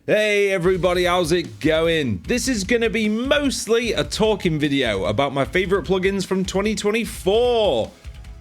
Hey everybody, how's it going? This is gonna be mostly a talking video about my favorite plugins from 2024,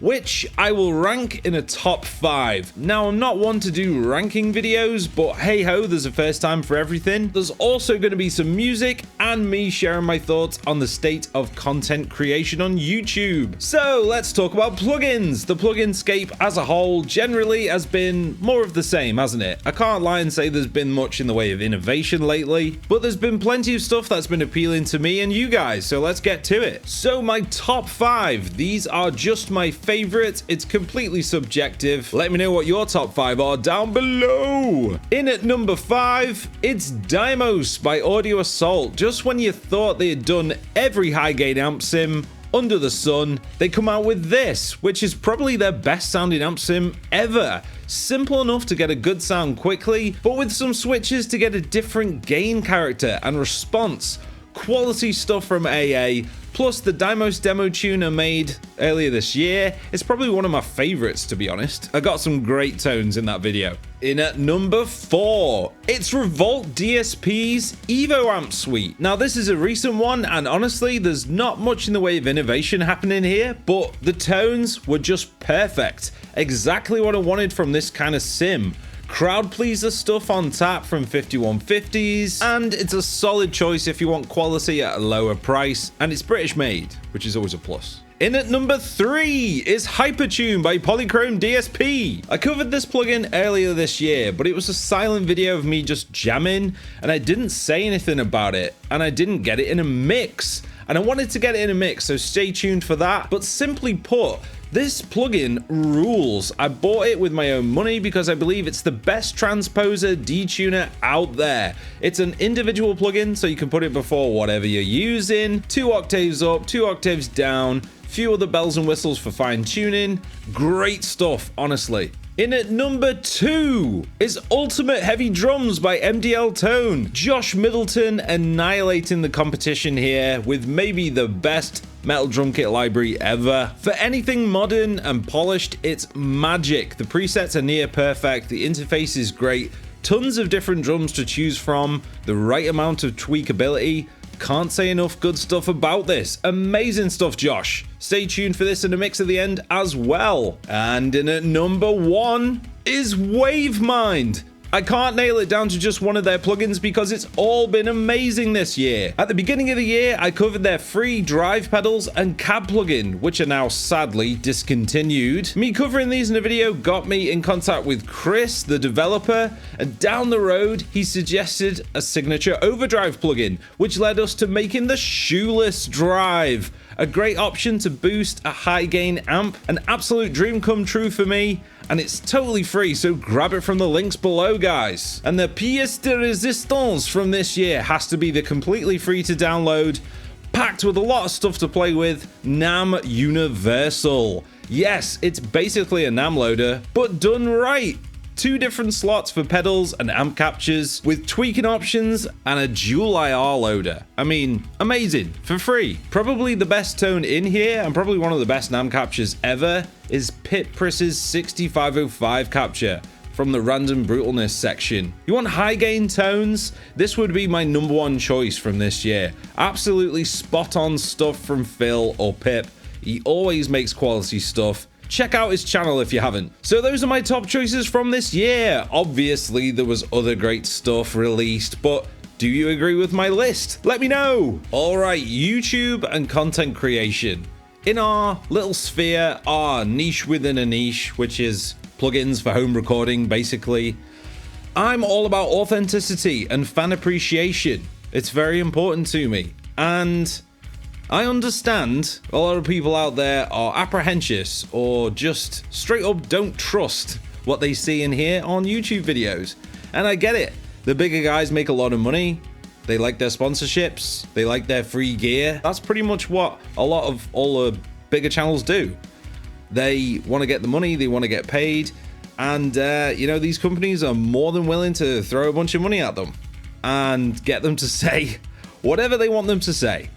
which I will rank in a top 5. Now, I'm not one to do ranking videos, but hey ho, there's a first time for everything. There's also going to be some music and me sharing my thoughts on the state of content creation on YouTube. So let's talk about plugins. The pluginscape as a whole generally has been more of the same, hasn't it? I can't lie and say there's been much in the way of innovation lately, but there's been plenty of stuff that's been appealing to me and you guys, so let's get to it. So my top 5, these are just my favorites. It's completely subjective. Let me know what your top 5 are down below. In at number 5, it's Dymos by Audio Assault. Just when you thought they had done every high gain amp sim under the sun, they come out with this, which is probably their best sounding amp sim ever. Simple enough to get a good sound quickly, but with some switches to get a different gain character and response. Quality stuff from AA, plus the Dymos demo tuner made earlier this year is probably one of my favorites, to be honest. I got some great tones in that video. In at number 4, it's Revolt DSP's Evo Amp Suite. Now, this is a recent one, and honestly, there's not much in the way of innovation happening here, but the tones were just perfect. Exactly what I wanted from this kind of sim. Crowd pleaser stuff on tap from 5150s, and it's a solid choice if you want quality at a lower price, and it's British made, which is always a plus. In at number 3 is Hypertune by Polychrome DSP. I covered this plugin earlier this year, but it was a silent video of me just jamming, and I didn't say anything about it, and I didn't get it in a mix. And I wanted to get it in a mix, so stay tuned for that. But simply put, this plugin rules. I bought it with my own money because I believe it's the best transposer detuner out there. It's an individual plugin, so you can put it before whatever you're using. 2 octaves up, 2 octaves down, few other bells and whistles for fine tuning. Great stuff, honestly. In at number 2 is Ultimate Heavy Drums by MDL Tone. Josh Middleton annihilating the competition here with maybe the best metal drum kit library ever. For anything modern and polished, it's magic. The presets are near perfect, the interface is great, tons of different drums to choose from, the right amount of tweakability. Can't say enough good stuff about this. Amazing stuff, Josh. Stay tuned for this in a mix at the end as well. And in at number 1 is Wavemind. I can't nail it down to just one of their plugins because it's all been amazing this year. At the beginning of the year, I covered their free drive pedals and cab plugin, which are now sadly discontinued. Me covering these in a video got me in contact with Chris, the developer, and down the road, he suggested a signature overdrive plugin, which led us to making the shoeless drive. A great option to boost a high gain amp, an absolute dream come true for me, and it's totally free, so grab it from the links below, guys. And the pièce de résistance from this year has to be the completely free to download, packed with a lot of stuff to play with, NAM Universal. Yes, it's basically a NAM loader, but done right. 2 different slots for pedals and amp captures with tweaking options and a dual IR loader. I mean, amazing, for free. Probably the best tone in here and probably one of the best NAM captures ever is Pit Priss's 6505 capture from the Random Brutalness section. You want high gain tones? This would be my number 1 choice from this year. Absolutely spot on stuff from Phil or Pip. He always makes quality stuff. Check out his channel if you haven't. So those are my top choices from this year. Obviously, there was other great stuff released, but do you agree with my list? Let me know. All right, YouTube and content creation. In our little sphere, our niche within a niche, which is plugins for home recording, basically, I'm all about authenticity and fan appreciation. It's very important to me. And I understand a lot of people out there are apprehensive or just straight up don't trust what they see and hear on YouTube videos. And I get it. The bigger guys make a lot of money. They like their sponsorships. They like their free gear. That's pretty much what a lot of all the bigger channels do. They want to get the money. They want to get paid. And, you know, these companies are more than willing to throw a bunch of money at them and get them to say whatever they want them to say.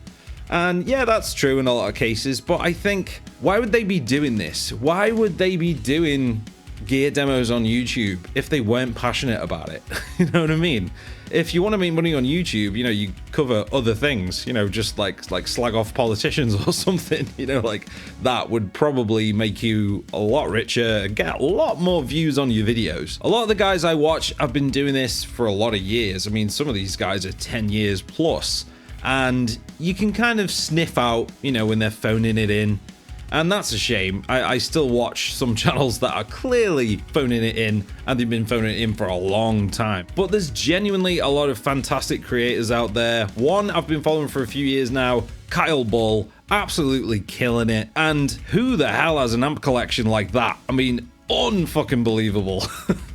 And yeah, that's true in a lot of cases, but I think, why would they be doing this? Why would they be doing gear demos on YouTube if they weren't passionate about it. You know what I mean? If you want to make money on YouTube, you know, you cover other things, you know, just like slag off politicians or something, you know, like that would probably make you a lot richer, get a lot more views on your videos. A lot of the guys I watch have been doing this for a lot of years. I mean, some of these guys are 10 years plus, and you can kind of sniff out, you know, when they're phoning it in. And that's a shame. I still watch some channels that are clearly phoning it in, and they've been phoning it in for a long time. But there's genuinely a lot of fantastic creators out there. One I've been following for a few years now, Kyle Bull, absolutely killing it. And who the hell has an amp collection like that? I mean, unfucking believable.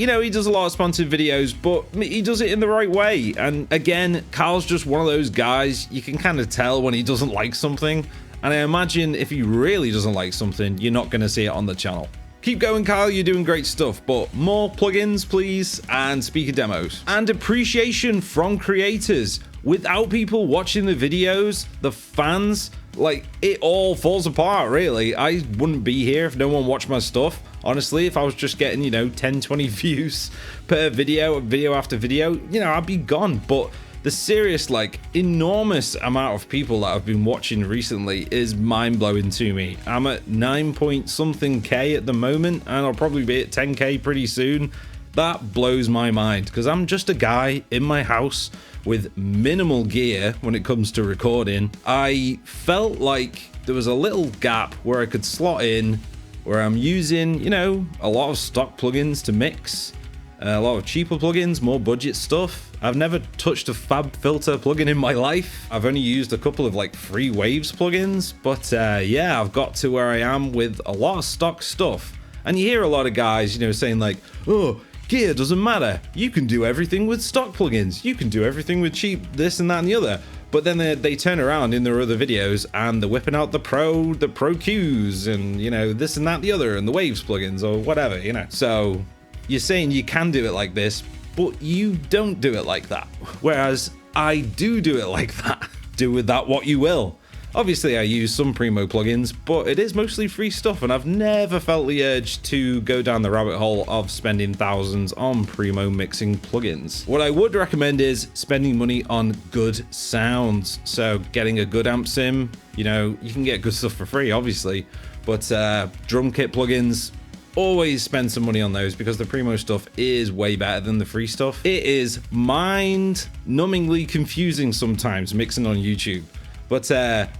You know, he does a lot of sponsored videos, but he does it in the right way. And again, Kyle's just one of those guys, you can kind of tell when he doesn't like something. And I imagine if he really doesn't like something, you're not going to see it on the channel. Keep going, Kyle, you're doing great stuff, but more plugins, please, and speaker demos. And appreciation from creators. Without people watching the videos, the fans, like, it all falls apart, really. I wouldn't be here if no one watched my stuff. Honestly, if I was just getting, you know, 10, 20 views per video, video after video, you know, I'd be gone. But the serious, like, enormous amount of people that I've been watching recently is mind-blowing to me. I'm at 9 point something K at the moment, and I'll probably be at 10K pretty soon. That blows my mind, because I'm just a guy in my house with minimal gear when it comes to recording. I felt like there was a little gap where I could slot in, where I'm using, you know, a lot of stock plugins to mix, a lot of cheaper plugins, more budget stuff. I've never touched a Fab Filter plugin in my life. I've only used a couple of like free Waves plugins, but yeah, I've got to where I am with a lot of stock stuff. And you hear a lot of guys, you know, saying like, oh, gear doesn't matter. You can do everything with stock plugins. You can do everything with cheap this and that and the other. But then they turn around in their other videos and they're whipping out the Pro Qs and, you know, this and that and the other and the Waves plugins or whatever, you know. So you're saying you can do it like this, but you don't do it like that. Whereas I do it like that. Do with that what you will. Obviously, I use some Primo plugins, but it is mostly free stuff, and I've never felt the urge to go down the rabbit hole of spending thousands on Primo mixing plugins. What I would recommend is spending money on good sounds. So getting a good amp sim, you know, you can get good stuff for free, obviously, but drum kit plugins, always spend some money on those, because the Primo stuff is way better than the free stuff. It is mind-numbingly confusing sometimes mixing on YouTube. But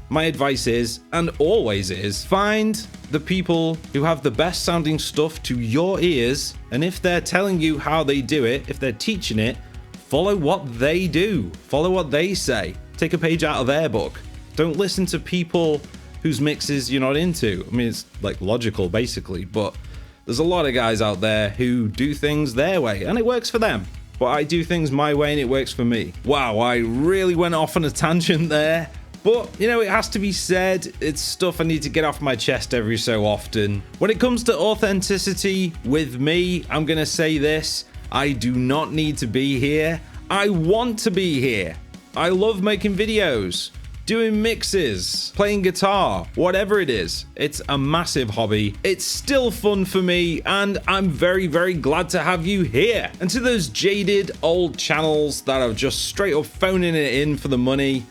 my advice is, and always is, find the people who have the best sounding stuff to your ears, and if they're telling you how they do it, if they're teaching it, follow what they do. Follow what they say. Take a page out of their book. Don't listen to people whose mixes you're not into. I mean, it's like logical basically, but there's a lot of guys out there who do things their way, and it works for them. But I do things my way, and it works for me. Wow, I really went off on a tangent there. But, you know, it has to be said, it's stuff I need to get off my chest every so often. When it comes to authenticity with me, I'm going to say this. I do not need to be here. I want to be here. I love making videos, doing mixes, playing guitar, whatever it is. It's a massive hobby. It's still fun for me, and I'm very, very glad to have you here. And to those jaded old channels that are just straight up phoning it in for the money,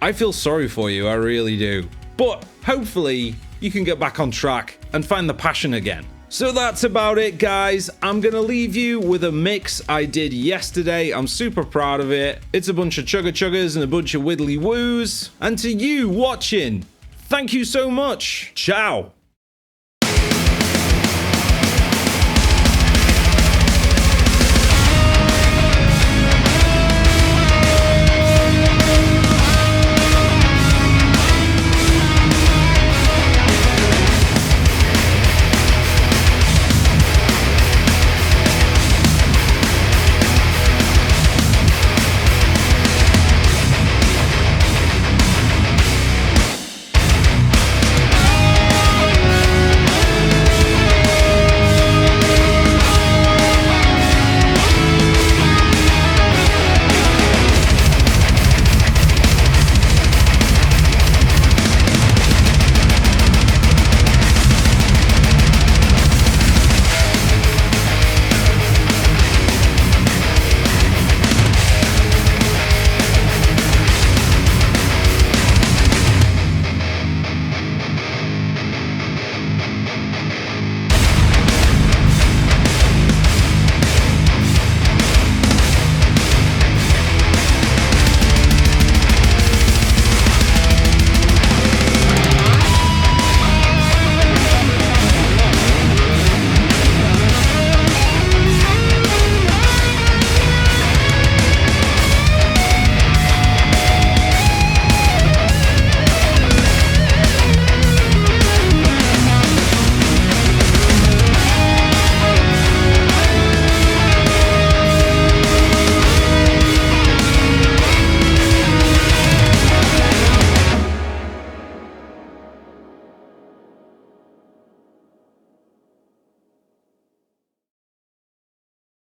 I feel sorry for you, I really do. But hopefully you can get back on track and find the passion again. So that's about it, guys. I'm gonna leave you with a mix I did yesterday. I'm super proud of it. It's a bunch of chugga chuggers and a bunch of widdly woos. And to you watching, thank you so much. Ciao.